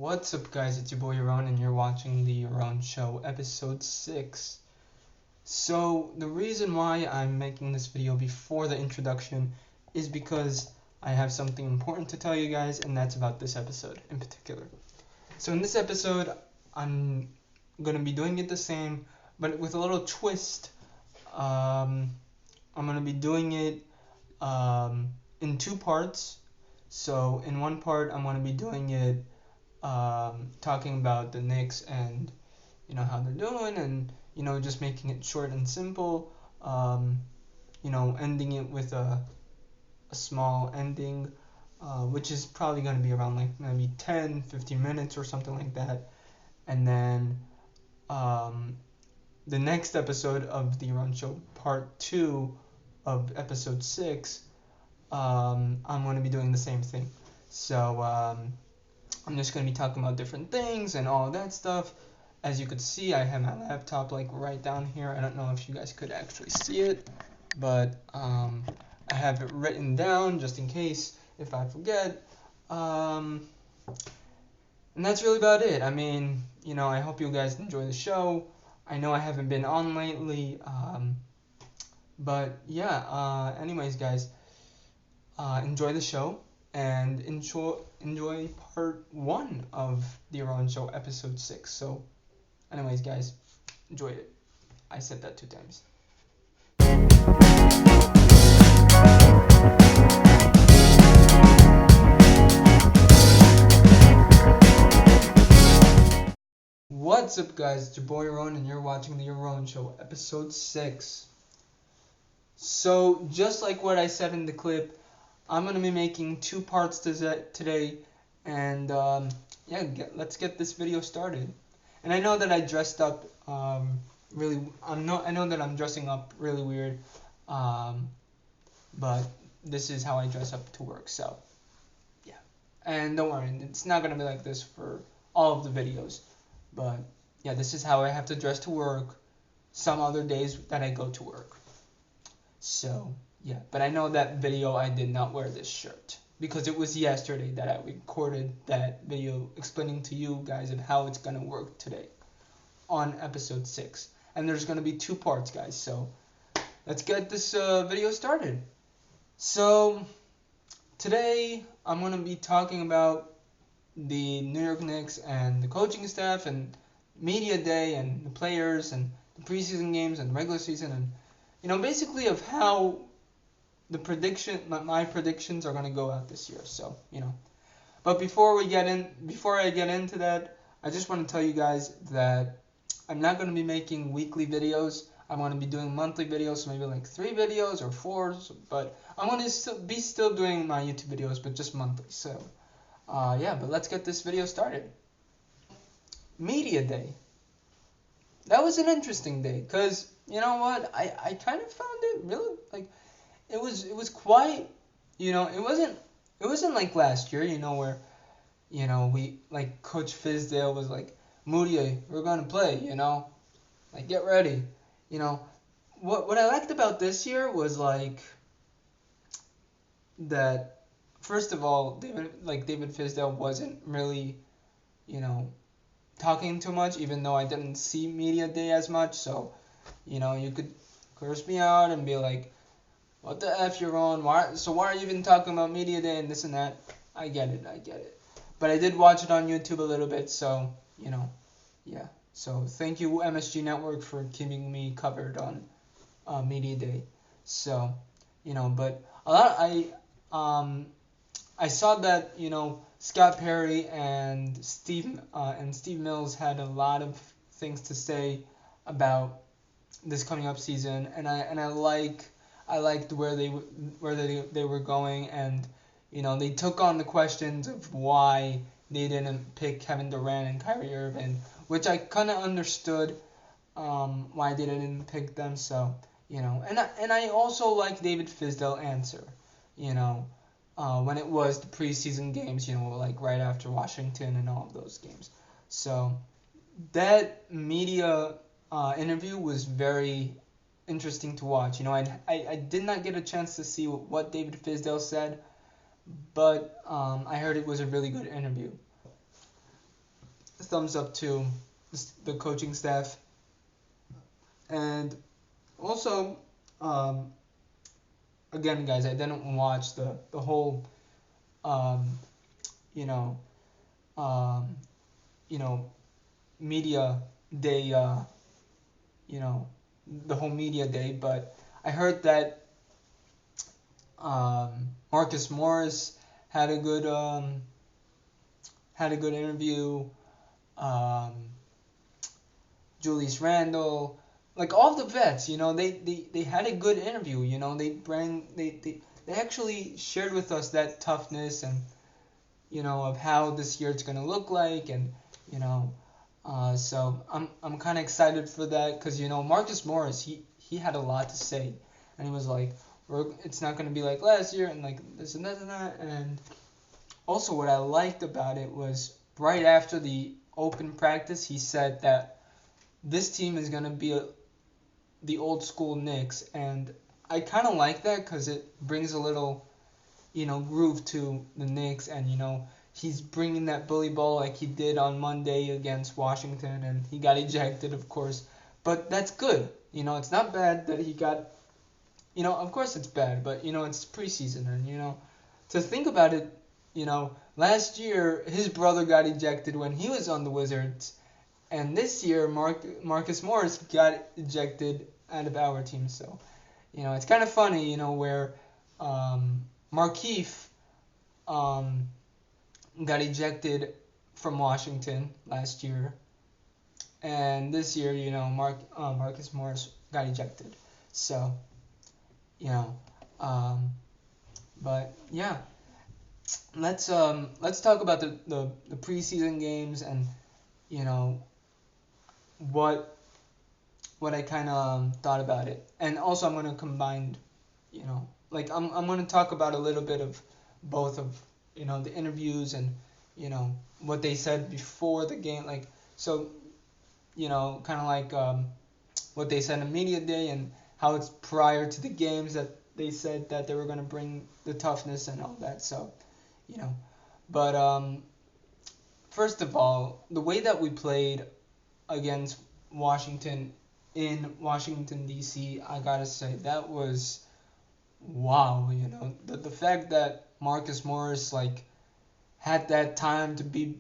What's up, guys? It's your boy Yaron, and you're watching the Yaron Show, episode 6. So, the reason why I'm making this video before the introduction is because I have something important to tell you guys, and that's about this episode in particular. So, in this episode, I'm going to be doing it the same, but with a little twist. I'm going to be doing it in two parts. So, in one part, I'm going to be doing it talking about the Knicks and how they're doing, and just making it short and simple, ending it with a small ending, which is probably going to be around like maybe 10-15 minutes or something like that. And then the next episode of the Run Show, part 2 of episode 6, I'm going to be doing the same thing. So I'm just going to be talking about different things and all that stuff. As you could see, I have my laptop like right down here. I don't know if you guys could actually see it, but I have it written down just in case if I forget. And that's really about it. I mean, I hope you guys enjoy the show. I know I haven't been on lately, but yeah, anyways, guys, enjoy the show. And enjoy part 1 of the Orleans Show, episode 6. So, anyways, guys, enjoy it. I said that 2 times. What's up, guys? It's your boy Ron, and you're watching the Orleans Show, episode 6. So, just like what I said in the clip, I'm going to be making 2 parts today, and let's get this video started. And I know that I dressed up I know that I'm dressing up really weird, but this is how I dress up to work, so yeah. And don't worry, it's not going to be like this for all of the videos, but yeah, this is how I have to dress to work some other days that I go to work. So yeah, but I know that video I did not wear this shirt because it was yesterday that I recorded that video explaining to you guys of how it's going to work today on episode 6. And there's going to be 2 parts, guys, so let's get this video started. So today I'm going to be talking about the New York Knicks and the coaching staff and media day and the players and the preseason games and regular season, and basically of how my predictions are going to go out this year. So, but before I get into that, I just want to tell you guys that I'm not going to be making weekly videos. I'm going to be doing monthly videos, so maybe like 3 videos or 4, but I'm going to still doing my YouTube videos, but just monthly. So, but let's get this video started. Media Day. That was an interesting day, because, you know what, I kind of found it really, like, it was quite, it wasn't like last year, where, we, like, Coach Fizdale was like, Moody, we're going to play, like, get ready, What I liked about this year was, like, that, first of all, David Fizdale wasn't really, talking too much, even though I didn't see Media Day as much, so, you could curse me out and be like, what the F you're on? Why are you even talking about Media Day and this and that? I get it. But I did watch it on YouTube a little bit, so, yeah. So thank you, MSG Network, for keeping me covered on Media Day. So, but I saw that, Scott Perry and Steve Mills had a lot of things to say about this coming up season, and I liked where they were going, and they took on the questions of why they didn't pick Kevin Durant and Kyrie Irving, which I kind of understood why they didn't pick them. So and I also like David Fizdale's answer, when it was the preseason games, like right after Washington and all of those games. So that media interview was very interesting to watch. I did not get a chance to see what David Fizdale said, but I heard it was a really good interview. thumbs up to the coaching staff. And also, again, guys, I didn't watch the whole, um, you know, um, you know, media day, the whole media day, but I heard that Marcus Morris had a good interview. Um, Julius Randle, like all the vets, they had a good interview. They actually shared with us that toughness and of how this year it's gonna look like, and so I'm kind of excited for that because Marcus Morris he had a lot to say, and he was like, it's not gonna be like last year and like this and that and that. And also what I liked about it was right after the open practice he said that this team is gonna be the old school Knicks, and I kind of like that because it brings a little groove to the Knicks, and he's bringing that bully ball like he did on Monday against Washington, and he got ejected, of course. But that's good. It's not bad that he got. Of course it's bad, but it's preseason, and to think about it, last year his brother got ejected when he was on the Wizards, and this year Marcus Morris got ejected out of our team. So, it's kind of funny, where Markieff got ejected from Washington last year, and this year, Marcus Morris got ejected. So, but yeah, let's talk about the preseason games and what I kind of thought about it, and also I'm gonna combine, like I'm gonna talk about a little bit of both of the interviews and what they said before the game, like so kind of like what they said in media day and how it's prior to the games that they said that they were gonna bring the toughness and all that. So but first of all, the way that we played against Washington in Washington D.C., I gotta say that was wow. The fact that Marcus Morris like had that time to be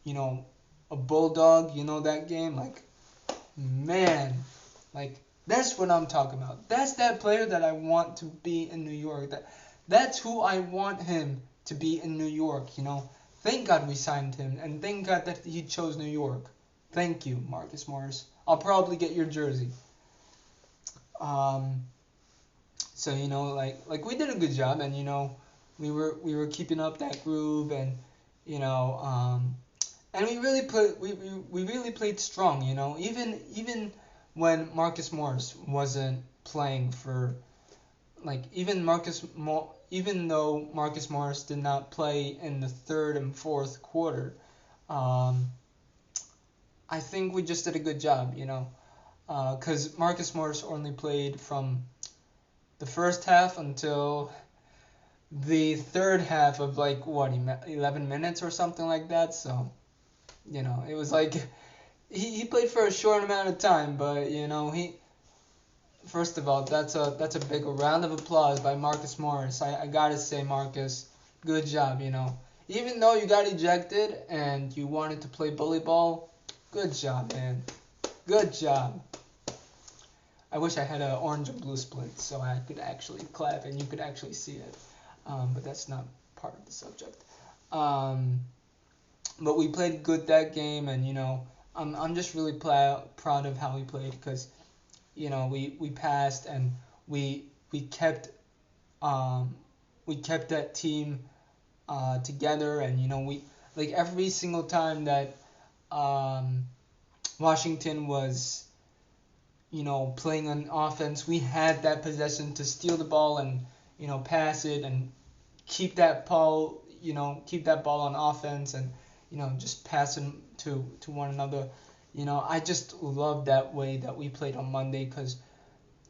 a bulldog, that game, like man, like that's what I'm talking about. That's that player that I want to be in New York. That's who I want him to be in New York. Thank God we signed him, and thank God that he chose New York. Thank you, Marcus Morris. I'll probably get your jersey. So like we did a good job, and we were keeping up that groove, and and we really played strong. Even when Marcus Morris wasn't playing for, like even though Marcus Morris did not play in the third and fourth quarter, I think we just did a good job, because Marcus Morris only played from the first half until the third half of like 11 minutes or something like that. So it was like he played for a short amount of time, but he, first of all, that's a big round of applause by Marcus Morris. I gotta say, Marcus, good job. Even though you got ejected and you wanted to play bully ball, good job, man. Good job. I wish I had an orange and blue split so I could actually clap and you could actually see it. But that's not part of the subject. But we played good that game, and I'm just really proud of how we played because we passed, and we kept that team together, and we, like, every single time that Washington was playing on offense, we had that possession to steal the ball and pass it and keep that ball on offense, and just pass them to one another. I just love that way that we played on Monday, because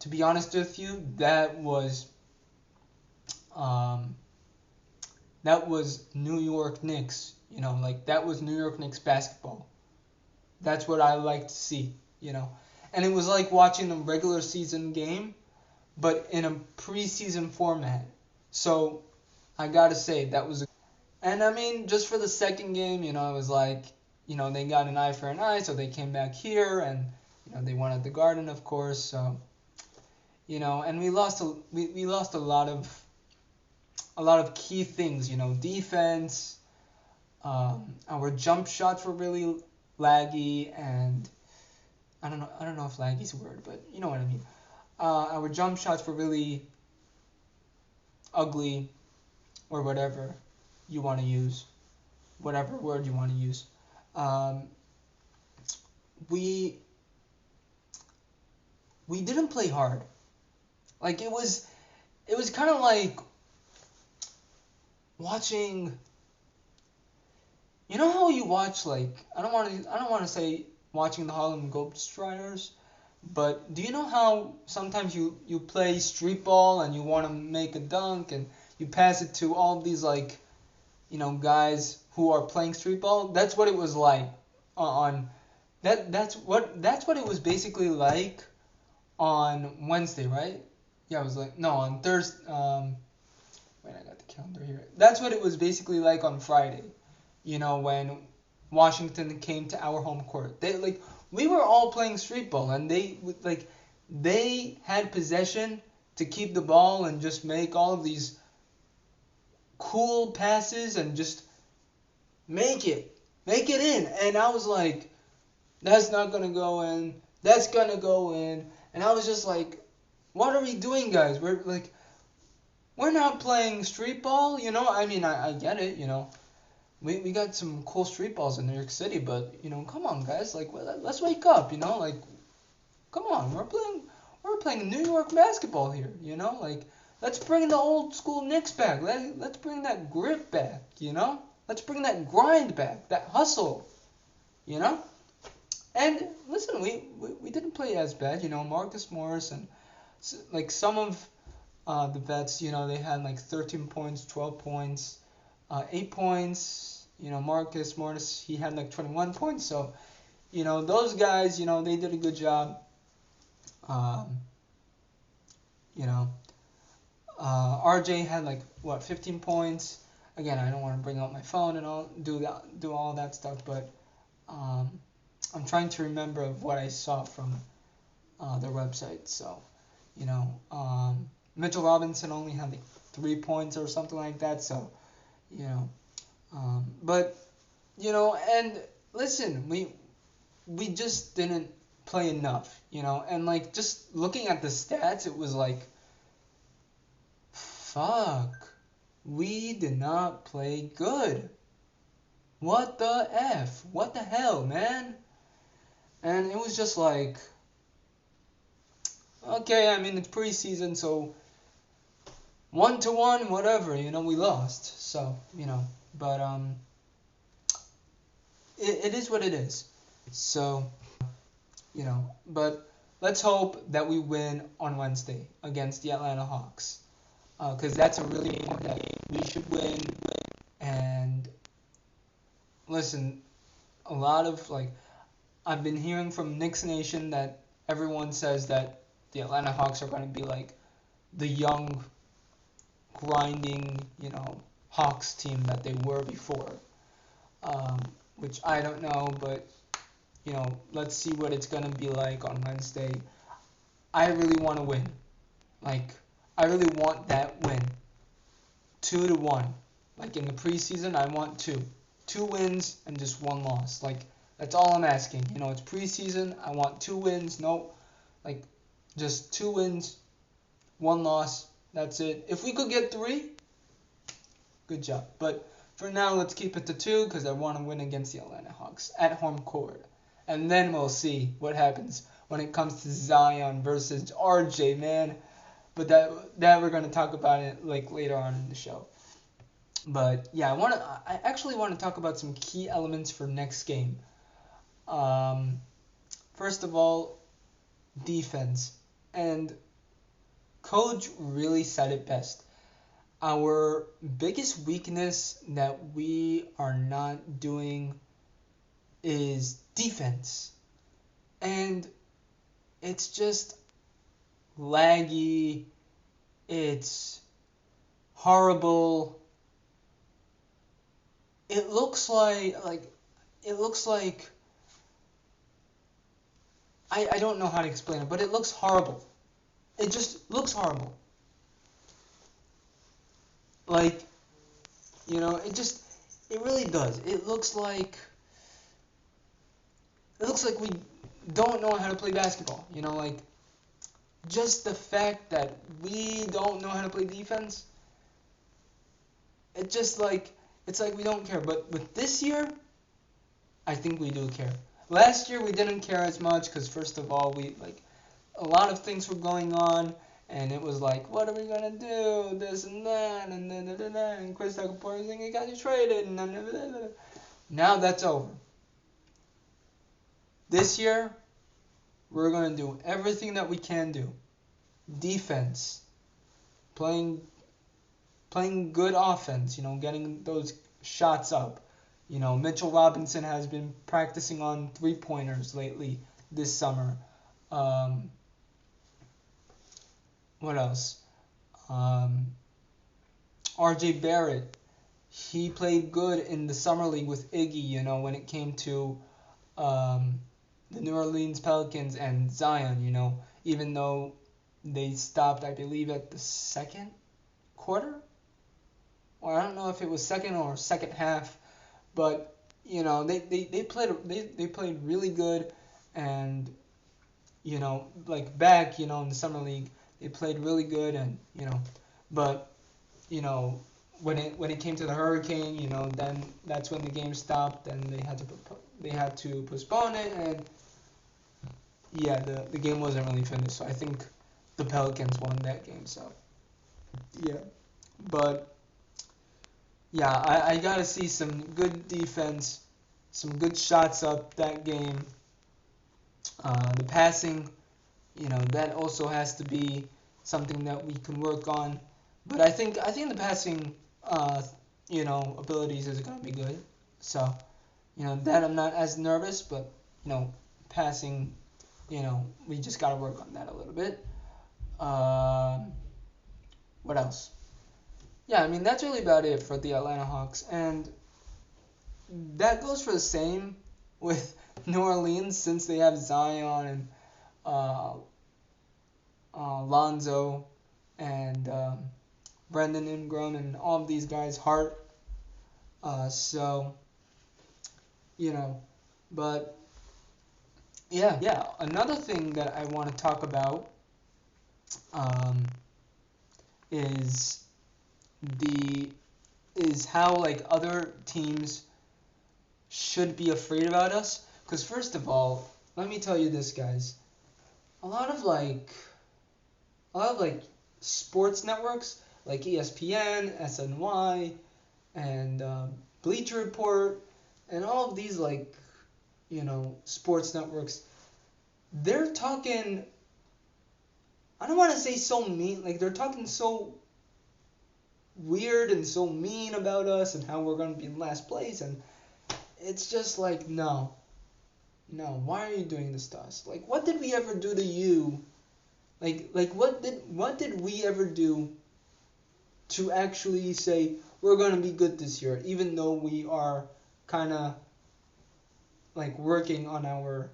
to be honest with you, that was New York Knicks, like that was New York Knicks basketball. That's what I like to see, you know. And it was like watching a regular season game, but in a preseason format. So I gotta say that was. And I mean, just for the second game, you know, it was like, you know, they got an eye for an eye, so they came back here, and you know, they won at the Garden, of course. So you know, and we lost a lot of key things, you know, defense. Our jump shots were really laggy, and I don't know if laggy's a word, but you know what I mean. Our jump shots were really ugly, or whatever you want to use, whatever word you want to use. Um, we we didn't play hard. Like it was kind of like watching. You know how you watch like I don't want to say watching the Harlem Globetrotters, but do you know how sometimes you play street ball and you want to make a dunk and you pass it to all these like, you know, guys who are playing street ball? That's what it was like on that's what it was basically like on Wednesday, right? Yeah, it was like no, on Thursday. Wait, I got the calendar here. That's what it was basically like on Friday. You know, when Washington came to our home court. They like we were all playing street ball, and they had possession to keep the ball and just make all of these cool passes and just make it in. And I was like, that's not gonna go in. That's gonna go in. And I was just like, what are we doing, guys? We're not playing street ball, you know. I mean, I get it, you know. We got some cool street balls in New York City, but you know, come on, guys, like let's wake up, you know, like come on, we're playing New York basketball here, you know, like let's bring the old school Knicks back, let's bring that grit back, you know, let's bring that grind back, that hustle, you know, and listen, we didn't play as bad, you know, Marcus Morris and like some of the vets, you know, they had like 13 points, 12 points. 8 points, you know, Marcus Morris, he had like 21 points. So, you know, those guys, you know, they did a good job. Um, you know, RJ had like, what, 15 points. Again, I don't want to bring out my phone and all, do all that stuff, but um, I'm trying to remember of what I saw from their website. So, you know, Mitchell Robinson only had like 3 points or something like that. So, you know, but you know, and listen, we just didn't play enough, you know, and like just looking at the stats, it was like, fuck, we did not play good. What the f? What the hell, man? And it was just like, okay, I mean it's preseason, so 1-1, whatever, you know, we lost. So, you know, but it is what it is. So, you know, but let's hope that we win on Wednesday against the Atlanta Hawks, because that's a really game that we should win. And listen, a lot of like I've been hearing from Knicks Nation that everyone says that the Atlanta Hawks are going to be like the young grinding, you know, Hawks team that they were before, which I don't know, but you know, let's see what it's gonna be like on Wednesday. I really want to win. Like, I really want that win. 2-1. Like in the preseason, I want 2 wins and just 1 loss. Like that's all I'm asking. You know, it's preseason. I want 2 wins. No, like just 2 wins, 1 loss. That's it. If we could get 3, good job. But for now, let's keep it to 2 because I want to win against the Atlanta Hawks at home court. And then we'll see what happens when it comes to Zion versus RJ, man. But that we're gonna talk about it like later on in the show. But yeah, I actually want to talk about some key elements for next game. First of all, defense. And Coach really said it best. Our biggest weakness that we are not doing is defense. And it's just laggy. It's horrible. It looks like I don't know how to explain it, but it looks horrible. It just looks horrible. Like, it really does. It looks like we don't know how to play basketball. Like, just the fact that we don't know how to play defense, it's like we don't care. But with this year, I think we do care. Last year we didn't care as much because first of all a lot of things were going on, and it was like, what are we gonna do? This and that, and then and Chris Porzingis got you traded, and then now that's over. This year, we're gonna do everything that we can do. Defense, playing good offense. Getting those shots up. Mitchell Robinson has been practicing on 3-pointers lately this summer. What else? R.J. Barrett, he played good in the summer league with Iggy, when it came to the New Orleans Pelicans and Zion, even though they stopped, I believe, at the second quarter? Or I don't know if it was second or second half, but they played really good, and back in the summer league they played really good, and but when it came to the hurricane, then that's when the game stopped, and they had to postpone it, and yeah, the game wasn't really finished. So I think the Pelicans won that game. So yeah, but yeah, I gotta see some good defense, some good shots up that game. The passing, that also has to be something that we can work on. But I think the passing, abilities is gonna be good. So, that I'm not as nervous, but passing, we just gotta work on that a little bit. What else? Yeah, I mean, that's really about it for the Atlanta Hawks. And that goes for the same with New Orleans, since they have Zion and Lonzo and Brandon Ingram and all of these guys, Hart. So, but yeah. Another thing that I want to talk about is how other teams should be afraid about us. Because first of all, let me tell you this, guys. A lot of sports networks like ESPN, SNY, and Bleacher Report, and all of these sports networks, they're talking, I don't want to say so mean, they're talking so weird and so mean about us and how we're going to be in last place, and it's just no, why are you doing this to us? What did we ever do to you? What did we ever do to actually say we're going to be good this year, even though we are kind of working on our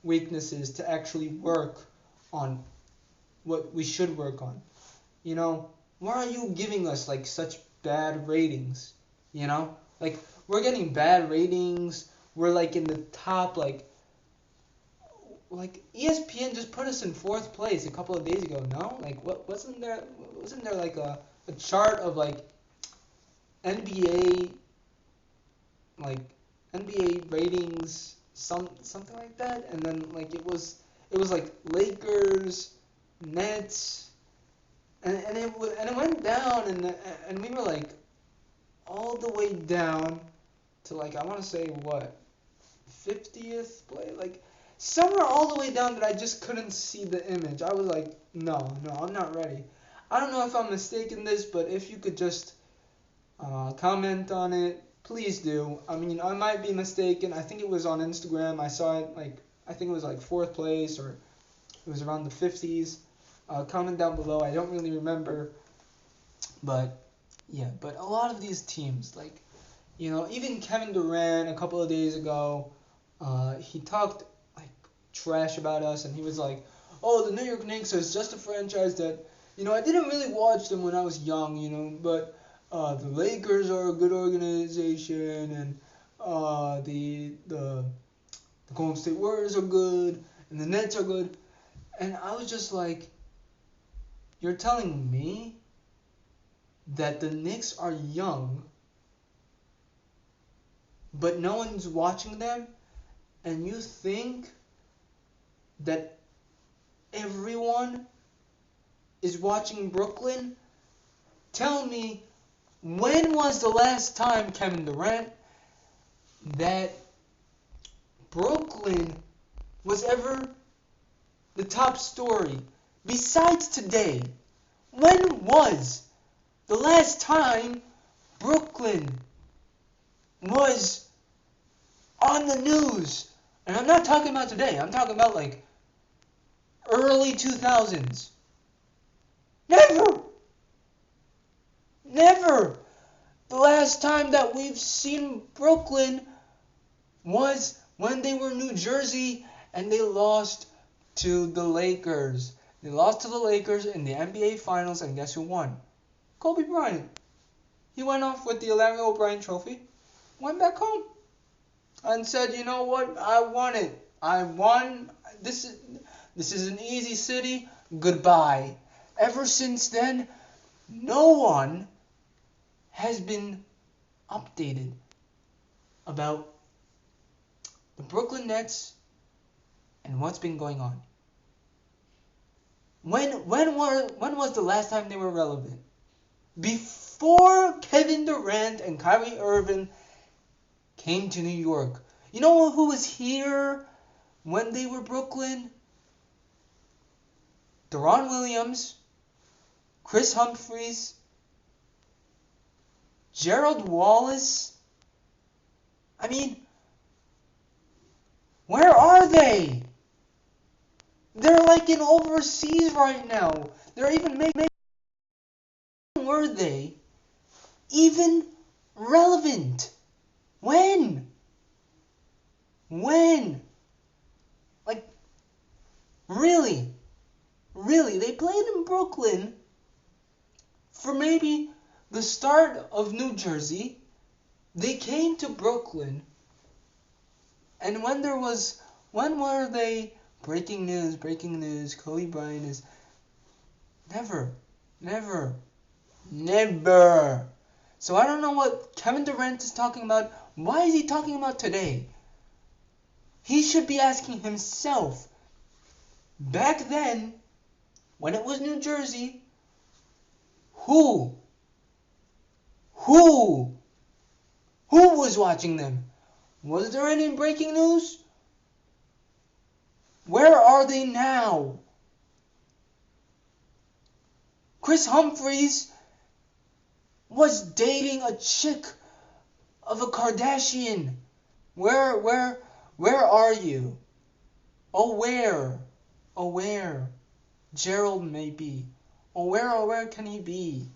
weaknesses to actually work on what we should work on? Why are you giving us such bad ratings? We're getting bad ratings. We're in the top ESPN just put us in 4th place a couple of days ago. No, wasn't there a chart of NBA NBA ratings, something like that, and then it was Lakers, Nets, and it went down, and we were all the way down to I want to say what, 50th place, somewhere all the way down that I just couldn't see the image. I was no, I'm not ready. I don't know if I'm mistaken this, but if you could just comment on it, please do. I mean, I might be mistaken. I think it was on Instagram. I saw it I think it was like fourth place, or it was around the 50s. Comment down below. I don't really remember. But yeah, but a lot of these teams, even Kevin Durant a couple of days ago, he talked like trash about us, and he was like, "Oh, the New York Knicks is just a franchise that, I didn't really watch them when I was young, but the Lakers are a good organization, and the Golden State Warriors are good, and the Nets are good," and I was just like, "You're telling me that the Knicks are young, but no one's watching them, and you think that everyone is watching Brooklyn? Tell me, when was the last time, Kevin Durant, that Brooklyn was ever the top story? Besides today, when was the last time Brooklyn was on the news? And I'm not talking about today. I'm talking about early 2000s. Never! Never! The last time that we've seen Brooklyn was when they were New Jersey and they lost to the Lakers. They lost to the Lakers in the NBA Finals, and guess who won? Kobe Bryant. He went off with the Larry O'Brien trophy, went back home, and said, "You know what? I won it. I won. This is an easy city. Goodbye." Ever since then, no one has been updated about the Brooklyn Nets and what's been going on. When was the last time they were relevant? Before Kevin Durant and Kyrie Irving came to New York. You know who was here when they were Brooklyn? Deron Williams, Chris Humphries, Gerald Wallace. I mean, where are they? They're in overseas right now. They're even making. Were they even relevant? When? Really? Really? They played in Brooklyn for maybe the start of New Jersey. They came to Brooklyn, and when were they breaking news, Kobe Bryant is never. So I don't know what Kevin Durant is talking about. Why is he talking about today? He should be asking himself, back then, when it was New Jersey, who was watching them? Was there any breaking news? Where are they now? Chris Humphries was dating a chick of a Kardashian. Where are you? Oh, where? Gerald may be. Oh, where can he be?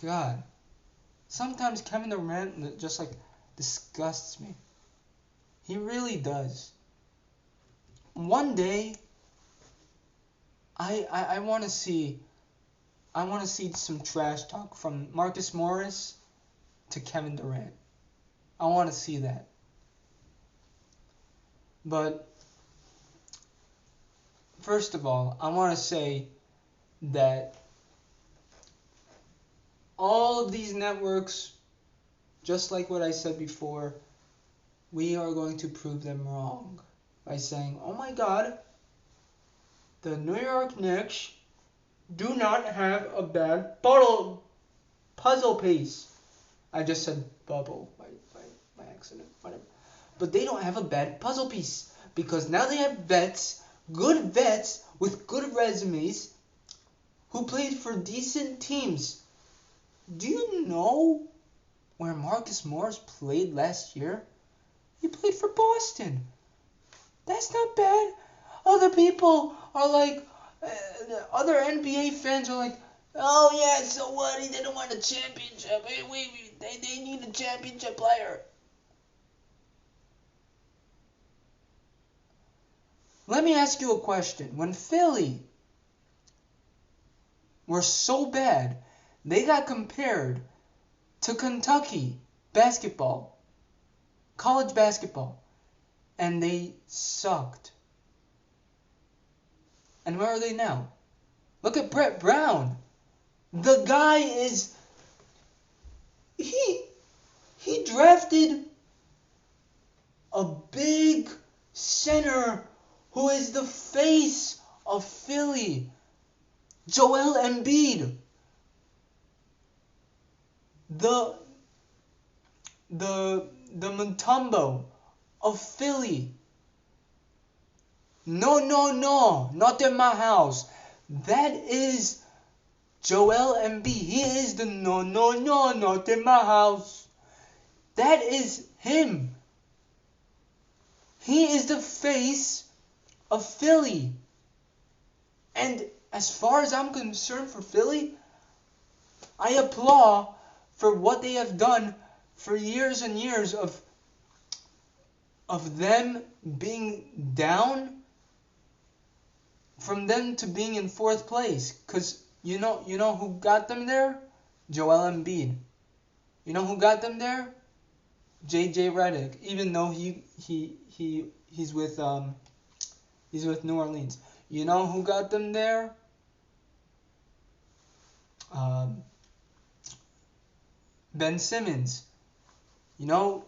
God. Sometimes Kevin Durant just disgusts me. He really does. One day, I want to see some trash talk from Marcus Morris to Kevin Durant. I want to see that. But first of all, I want to say that all of these networks, just like what I said before, we are going to prove them wrong by saying, "Oh my God, the New York Knicks do not have a bad puzzle piece." I just said bubble by accident, whatever. But they don't have a bad puzzle piece because now they have good vets with good resumes who played for decent teams. Do you know where Marcus Morris played last year? He played for Boston. That's not bad. Other people are like, other NBA fans are like, oh yeah, so what? He didn't win a championship. They need a championship player. Let me ask you a question. When Philly were so bad, they got compared to Kentucky basketball, college basketball, and they sucked. And where are they now? Look at Brett Brown. The guy is... He drafted a big center who is the face of Philly. Joel Embiid. The Mutombo of Philly. No, not in my house. That is Joel Embiid. He is the no, not in my house. That is him. He is the face of Philly. And as far as I'm concerned for Philly, I applaud for what they have done for years and years of them being down, from them to being in fourth place. Because you know who got them there? Joel Embiid. You know who got them there? JJ Redick. Even though he's with New Orleans. You know who got them there? Ben Simmons. You know,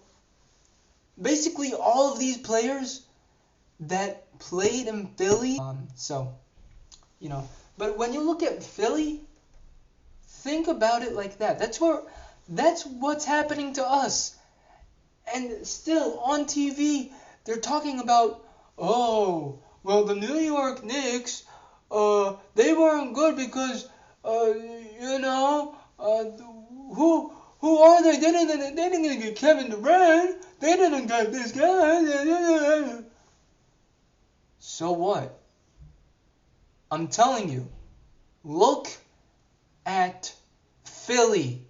basically all of these players that played in Philly. But when you look at Philly, think about it like that. That's what's happening to us. And still on TV, they're talking about, oh, well, the New York Knicks, they weren't good because, who are they? They didn't get Kevin Durant. They didn't get this guy. So what? I'm telling you, look at Philly.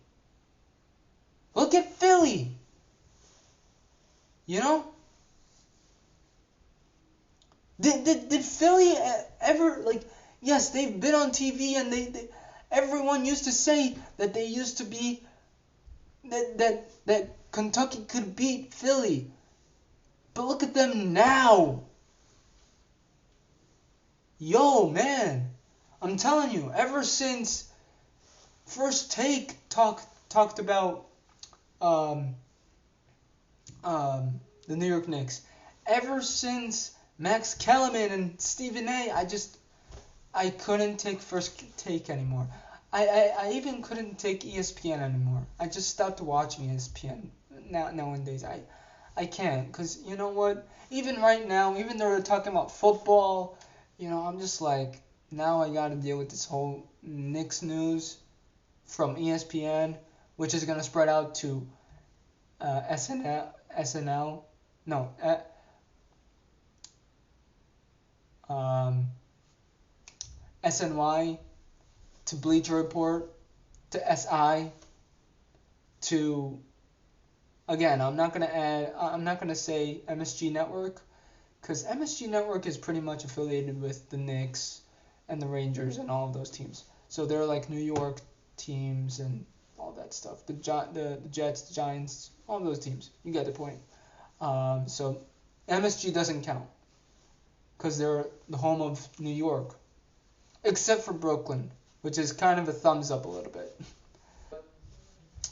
Look at Philly. You know? Did Philly ever, yes, they've been on TV and everyone used to say that they used to be, that Kentucky could beat Philly. But look at them now. Yo, man, I'm telling you, ever since First Take talked about the New York Knicks, ever since Max Kellerman and Stephen A, I couldn't take First Take anymore. I even couldn't take ESPN anymore. I just stopped watching ESPN nowadays. I can't, because you know what? Even right now, even though they're talking about football, I'm just like, now I gotta deal with this whole Knicks news from ESPN, which is gonna spread out to SNL, no, SNY, to Bleacher Report, to SI, to, again, I'm not gonna say MSG Network, because MSG Network is pretty much affiliated with the Knicks and the Rangers and all of those teams. So they're like New York teams and all that stuff. The Jets, the Giants, all those teams. You get the point. So MSG doesn't count because they're the home of New York, except for Brooklyn, which is kind of a thumbs up a little bit.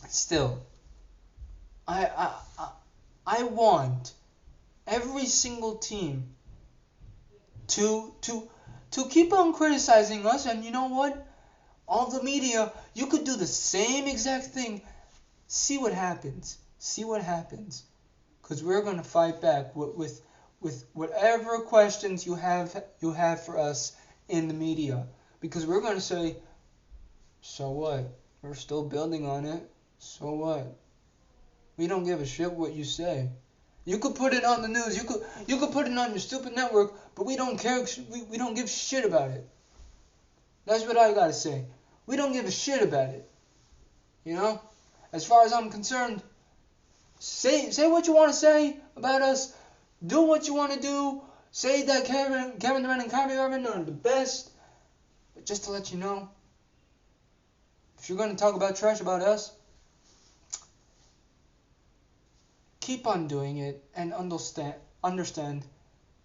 Still, I want every single team to keep on criticizing us, and you know what? All the media, you could do the same exact thing. See what happens. Because we're going to fight back with whatever questions you have for us in the media. Because we're going to say, so what? We're still building on it. So what? We don't give a shit what you say. You could put it on the news. You could put it on your stupid network, but we don't care. We don't give shit about it. That's what I gotta say. We don't give a shit about it. You know? As far as I'm concerned, say what you want to say about us. Do what you want to do. Say that Kevin Durant and Kyrie Irving are the best. But just to let you know, if you're going to talk about trash about us, keep on doing it and understand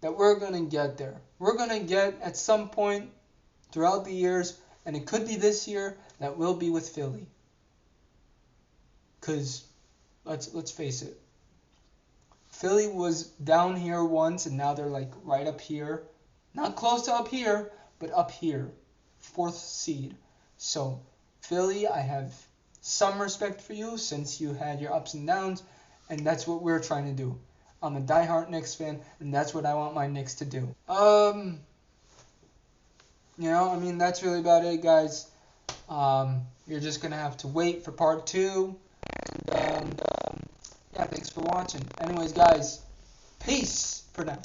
that we're going to get there. We're going to get at some point throughout the years, and it could be this year, that we'll be with Philly. Because, let's face it, Philly was down here once, and now they're like right up here. Not close to up here, but up here. 4th seed. So, Philly, I have some respect for you since you had your ups and downs, and that's what we're trying to do. I'm a diehard Knicks fan, and that's what I want my Knicks to do. That's really about it, guys. You're just going to have to wait for part 2. And, yeah, thanks for watching. Anyways, guys, peace for now.